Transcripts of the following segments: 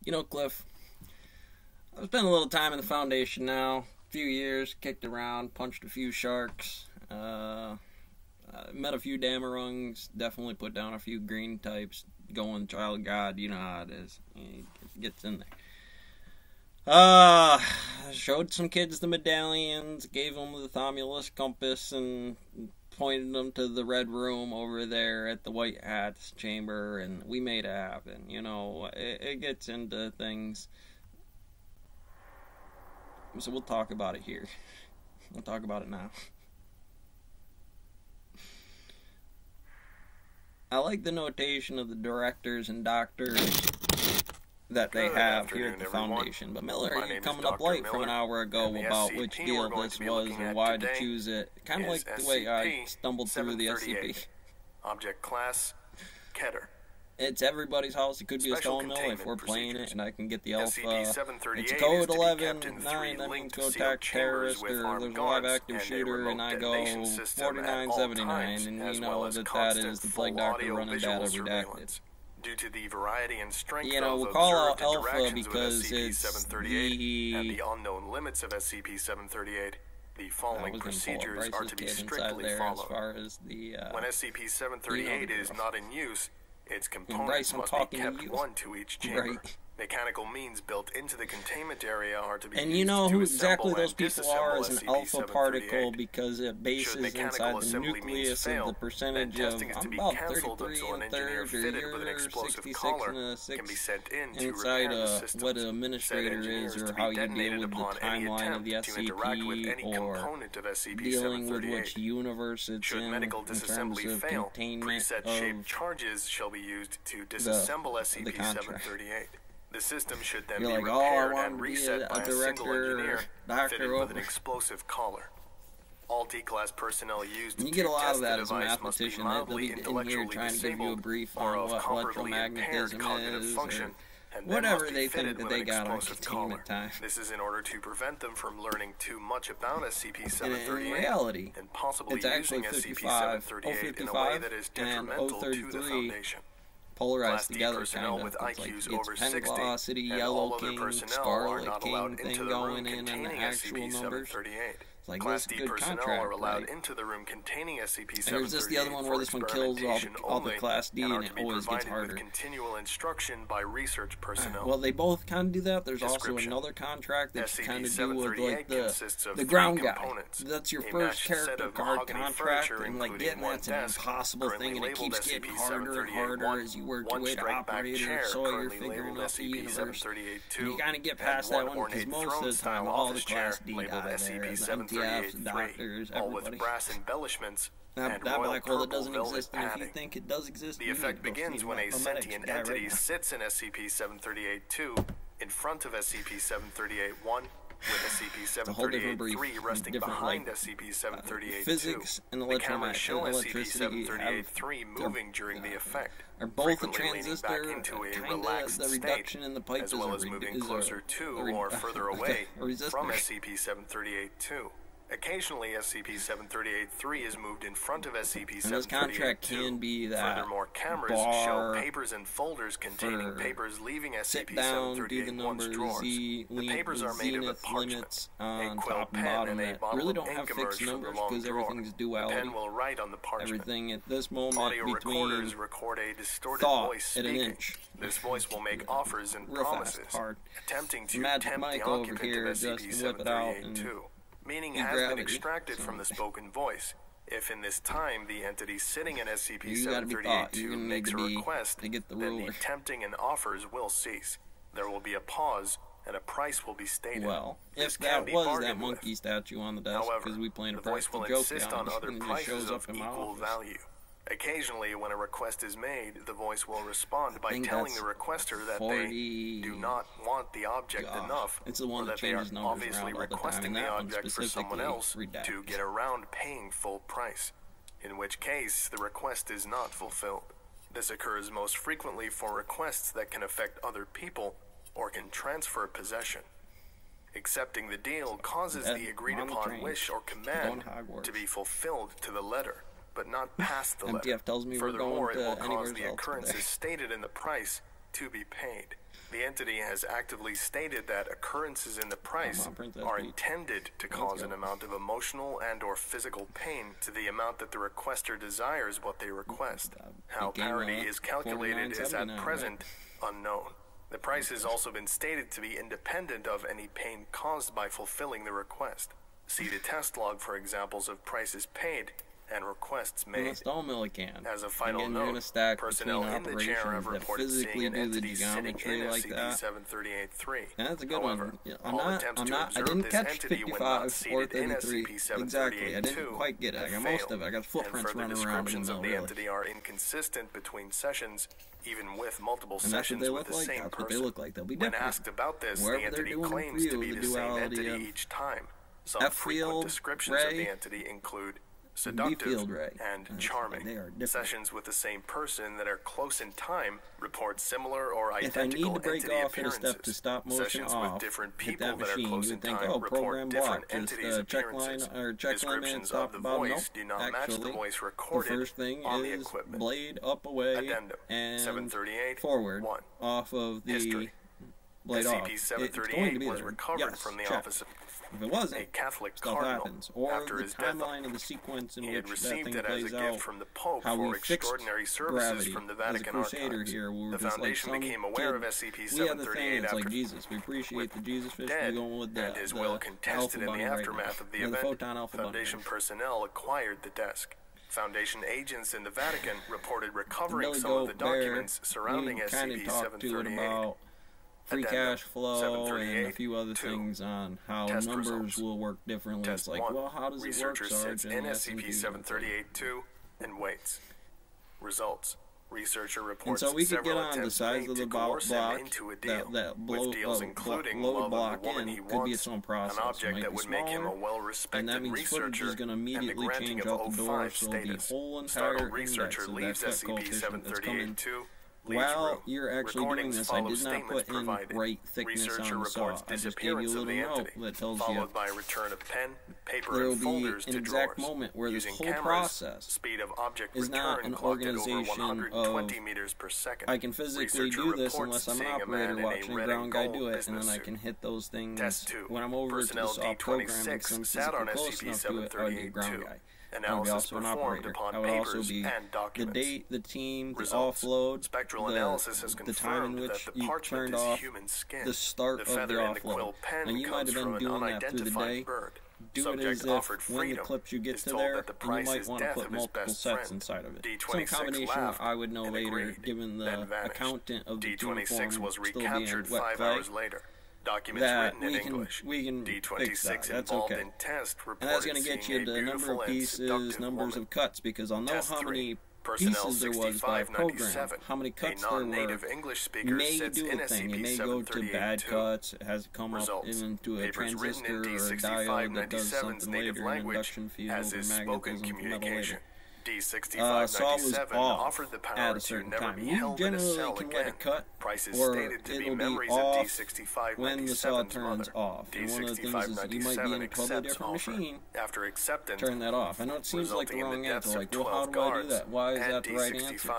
You know, Cliff, I've spent a little time in the Foundation now. A few years, kicked around, punched a few sharks, met a few damarungs, definitely put down a few green types, going child god, you know how it is. It gets in there. Showed some kids the medallions, gave them the Thomulus compass, and pointed them to the red room over there at the White Hats chamber, and we made it happen. You know, it gets into things. So we'll talk about it here. We'll talk about it now. I like the notation of the directors and doctors that they have here at the Foundation. But Miller, you're coming up late from an hour ago about which deal this was and why to choose it. Kind of like the way I stumbled through the SCP. Object class, Keter. It's everybody's house. It could be a stone mill if we're playing it, and I can get the alpha. It's code 11-9. That means go attack terrorist, or there's a live active shooter, and I go 4979, and we know that is the Plague Doctor running data redacted. Due to the variety and strength we'll call out alpha because it's the unknown limits of SCP-738. The following procedures are to be strictly followed. As far as the, when SCP-738 is not in use, its components must be kept one to each chamber. Right. Mechanical means built into the containment area are to be and used you know to who exactly those people are as an alpha SCP-738. particle because it bases inside the nucleus of the percentage of about 33 1/3 or you're 66 and a 6 inside what an administrator is or how you deal with the timeline of the SCP or dealing with which universe it's in terms of containment of charges shall be used to disassemble SCP-738. The system should then be like, repaired and reset by a single engineer fitted with over an explosive collar. All D-class personnel used and you to get a lot test of that the as a device must be mathematician. mildly They'll be in here trying to give you a brief or on of what comparably impaired electromagnetism cognitive is function, or and then whatever must be they fitted think that with they an got on explosive collar. containment time. This is in order to prevent them from learning too much about SCP-738 in reality, and possibly it's actually using 55, SCP-738 in a way that is and detrimental to the 033 Foundation. polarized Class D together, personnel kind with of. It's IQs like over it's 60 Velocity, and Yellow all other King, personnel are Scarlet not King allowed thing into the going room in and the containing actual numbers. SCP-738. It's like Class this D good personnel contract, are allowed right? into the room containing SCP-738 And there's just the other one where this one kills all the Class D, and it always gets harder. Continual instruction by research personnel. Well, they both kind of do that. There's also another contract that you kind of do with like the ground guy. That's your first character card contract, and like getting that's an impossible thing, and it keeps getting harder and harder as you work your way to operator, so you're figuring out the universe. And you kind of get past that one because most of the time all the Class D die there, the MTFs, doctors, everybody. Brass embellishments That black hole that doesn't exist, and if you think it does exist, the effect begins when a sentient entity sits in SCP-738-2 in front of SCP-738-1, with SCP-738-3 resting behind SCP-738-2. Physics and the cameras show SCP-738-3 moving during the effect, are both a frequently leaning back transistor, into a kind relaxed of the reduction in the pipe as well as moving closer to or further away from SCP-738-2. Occasionally, SCP-738-3 is moved in front of SCP-738-2. And this contract can be that Furthermore, cameras show papers and folders containing papers leaving SCP-738-1's drawers. The papers are made of parchment, on a quill top and pen, bottom and a that bottle really of don't ink have emerge fixed from the numbers long because drawer. everything's The duality. pen will write on the parchment. Everything at this moment Audio between recorders record a distorted thought voice at an speaking. inch. This voice will make offers and Real promises, fast, hard. attempting to Magic tempt Mike the over occupant here of just whip it out and SCP-738-2. Meaning be has been gravity. extracted from the spoken voice. If in this time the entity sitting in You gotta be thought. You're SCP-738-2 gonna makes need a to be request, to get the then ruler. the tempting and offers will cease. There will be a pause, and a price will be stated. Well, This if can that be was that bargained monkey with. statue on the desk, However, because we playing a the voice will practical joke insist on on other it, and it just prices shows of up in my equal office. value. Occasionally, when a request is made, the voice will respond by telling the requester that they do not want the object enough, It's the or one that that they are changes numbers obviously around all the time, requesting and the that one object for someone specifically else redacts. to get around paying full price, in which case the request is not fulfilled. This occurs most frequently for requests that can affect other people or can transfer possession. Accepting the deal causes the agreed upon wish or command to be fulfilled to the letter, but not past the letter. MTF tells me we're Furthermore, going it will to anywhere cause the else occurrences today. stated in the price to be paid. The entity has actively stated that occurrences in the price are intended to cause an amount of emotional and or physical pain to the amount that the requester desires what they request. How parity is calculated is at present unknown. The price has also been stated to be independent of any pain caused by fulfilling the request. See the test log for examples of prices paid and requests made. As a final note, personnel in the chair have reported seeing an entity sitting in SCP-738-3. That's a good However, one. I didn't catch 55 or 33 exactly. I didn't quite get it. I got most of it. I got footprints running around in the middle. The entity are inconsistent between sessions, even with multiple sessions with the same person. They look like. They'll be different. When asked about this, the entity claims to be the same entity each time. Some frequent descriptions of the entity include seductive and charming. Sessions with the same person that are close in time report similar or identical entity appearances. Sessions with different people that are close in time report different entities' appearances. Descriptions of the voice do not match the voice recorded on the equipment. Blade up, away, Addendum. and 738 forward 1. off of the History. blade off. SCP-738 was recovered from the office of if it wasn't, a Catholic stuff cardinal happens. Or after the his death. timeline of the sequence in He had which that received thing it as a plays out, gift from the Pope how we for fixed extraordinary services gravity from the as a Vatican crusader archives. here. We were The just Foundation like became some aware of kid. SCP-738 We had the thing, it's after like Jesus. We appreciate the Jesus fish. We're dead, going with the, and his will contested in the aftermath of the event. Photon Alpha Foundation personnel acquired the desk. Foundation agents in the Vatican reported recovering some of the documents surrounding SCP-738. Free cash flow and a few other things on how Test numbers results. will work differently. Test It's like, 1. well, how does it work, Researcher sits Sergeant? in SCP-738-2 and waits. Results. Researcher And reports so we could get several on the attempts size made of to the block, coerce him into a deal, that with deals including load love block of the woman in he could be wants, its own process. an object that would make him a and well-respected that means footage researcher, is going to and the immediately granting change of out the door, 05 so status. the whole entire Startled index researcher of that leaves set coefficient that's coming. SCP-738-2. While you're actually doing this, I did not put in right thickness Researcher on the saw. reports I just gave you a disappearance little of the note entity, that tells you followed by return of pen, paper, there will and be folders an to exact drawers. moment where this Using whole cameras, process speed of object is not return an clocked at over organization 120 of meters per second. I can physically Researcher do this reports unless I'm an seeing a man operator in a watching a red ground and guy gold do it, and business then I suit. can hit those things Test 2. when I'm over Personnel to the saw program and D26 I'm sat on physically close enough to it, I would be a ground SCP-738-2. guy. I would be Analysis also an performed operator. upon I would also papers be and the documents. date, the team, the Results. offload, Spectral analysis has the time in confirmed which that the you parchment turned is off human skin. the start of the feather in the offload. quill pen Now you might comes have been from an doing that through the day. unidentified bird. Do it Subject as if offered when the freedom clips you get is to told there, that the and you price might is want to death put of his multiple best sets friend. inside of it. D26 Some combination laughed I would know and later, agreed, given then the vanished. accountant of the D26 was uniform still being recaptured wet 5 clay. hours later. Documents That written in English. we can fix that. D26 That's involved okay. in test And that's reported going to get seeing you a the number beautiful of and pieces, seductive numbers woman. of cuts, because I'll know Test how 3. many Personnel pieces there was by program, 6597. how many cuts A there non-native were. English You speaker may sits do in a thing. You may go to bad SCP-738-2. cuts. It has come up Results. into a Papers written transistor in or a diode that does 6597's something native later, an language, induction field as or is spoken magnetism metal communication. later. Saw was D6597 off offered the power at a to certain never time. be You held in a generally cell can again. let it cut, Prices or stated to be it'll be memories of off D6597's when the saw turns mother. off. And one of the things is that you might be in a totally different machine. After acceptance, Turn that off. I know it seems like the resulting in wrong the answer. deaths Like, of well, how 12 do I do guards that? Why is and that the right answer?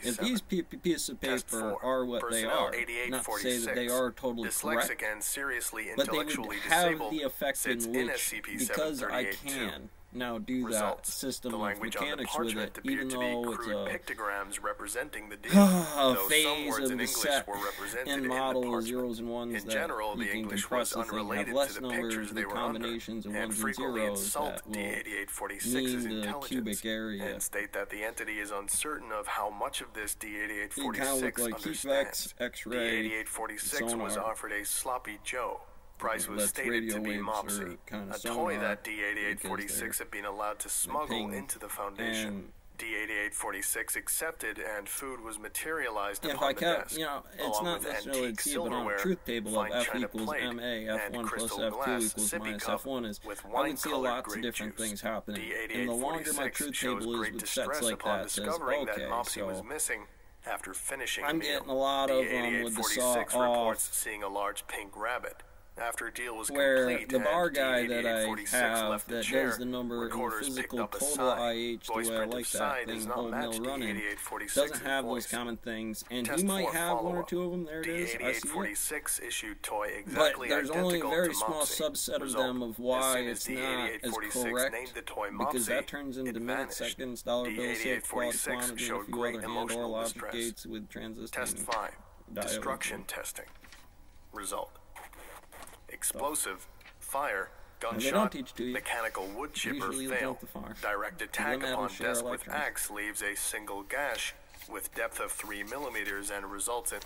If these pieces of Test paper 4. are what they Personnel are, not to say that they 8846. are totally correct, Dyslexic and seriously but they would intellectually have disabled the effect sits in in which, because I SCP-738-2. can now do that Results. system The of language on the mechanics with parchment it, appeared even to be though it's crude a pictograms representing the deal, a though some phase words of in the English set were represented and in the model of parchment. zeros and ones In that general, you the can English compress was the thing, unrelated have less to the numbers, pictures the they were under, combinations of and ones and frequently zeros insult that will D8846's mean the intelligence, cubic area. and state that the entity is uncertain of how much of this You D8846 kind of look like understands. Heat-Vex, X-ray, D8846 was sonar. offered a sloppy Joe. Price was That's stated radio to be waves Mopsy, or kind of a toy sonar, that because D8846 had been allowed to smuggle ping. into the Foundation. And D8846 accepted, and food was materialized if upon I the kept, desk, you know, it's along not with necessarily antique T, but on a silverware, truth table of fine F china equals plate, MA, and F1 plus crystal F2 glass equals sippy minus cup F1 is, with I can see wine-colored lots of grape different juice. things happening. D8846 And the longer my truth shows table is great with distress sets like upon that, says, discovering okay, that Mopsy was so missing after finishing I'm meal. getting a lot of them with the saw D8846 reports off. seeing a large pink rabbit. After a deal was where complete, the bar and guy that I D8846 have left the that chair, does the number in recorders physical picked up a total sigh. IH, the Voice way I print like of that sigh thing, does not whole match mill running, D8846's doesn't have voice. those common things, and Test he might 4 have one or follow-up. two of them, there it is, I see it. D8846 issued toy But exactly there's only a identical very to small Mopsy. subset of Result, them of as why soon as it's not as D8846 correct, named the toy because Mopsy, that turns into it minutes, vanished. seconds, dollar bills, safe, quality, D8846 quantity, and a showed few great other and or emotional logic distress. gates with transistor Test 5. Destruction testing. Result. Explosive, fire, gunshot, mechanical wood chipper fail. Direct attack upon desk with axe leaves a single gash with depth of 3 millimeters and results in,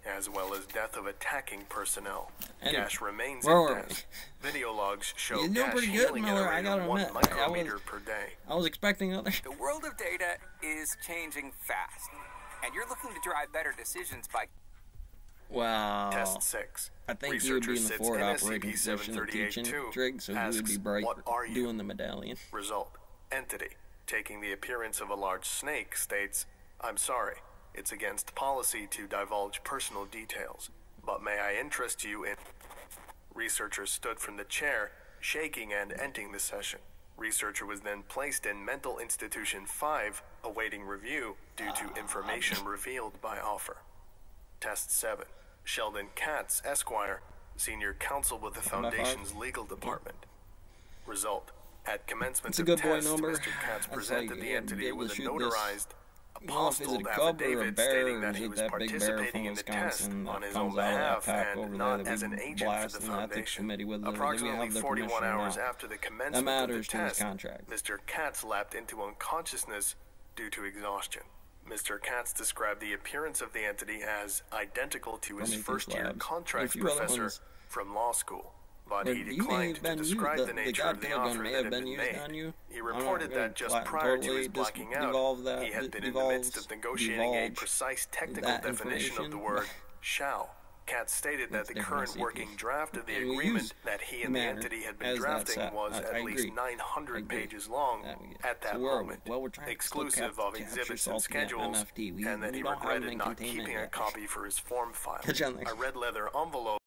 as well as death of attacking personnel. Gash remains in desk. Video logs show gash healing at a rate of 1 micrometer per day. I was expecting other. The world of data is changing fast, and you're looking to drive better decisions by... Wow. Test 6. I think you would be in the forward operating position of teaching Trig, so you would be bright doing the medallion. Result. Entity, taking the appearance of a large snake, states, "I'm sorry, it's against policy to divulge personal details, but may I interest you in..." Researcher stood from the chair, shaking and ending the session. Researcher was then placed in Mental Institution 5, awaiting review due to information revealed by offer. Test 7. Sheldon Katz, Esquire, Senior Counsel with the Foundation's Legal Department. Result. At commencement of test, Mr. Katz presented the entity with a notarized, apostilled affidavit stating that he was participating in the test on his own behalf and not as an agent for the Foundation. Approximately 41 hours after the commencement of the test, Mr. Katz lapsed into unconsciousness due to exhaustion. Mr. Katz described the appearance of the entity as identical to his first-year contract professor from law school, but he declined to describe the nature of the offer that had been made. He reported that just prior to his blacking out, he had been in the midst of negotiating a precise technical definition of the word "shall." Katz stated that the current working draft of the agreement that he and the entity had been drafting was at least 900 pages long at that moment, exclusive of exhibits and schedules, and that he regretted not keeping a copy for his form file. A red leather envelope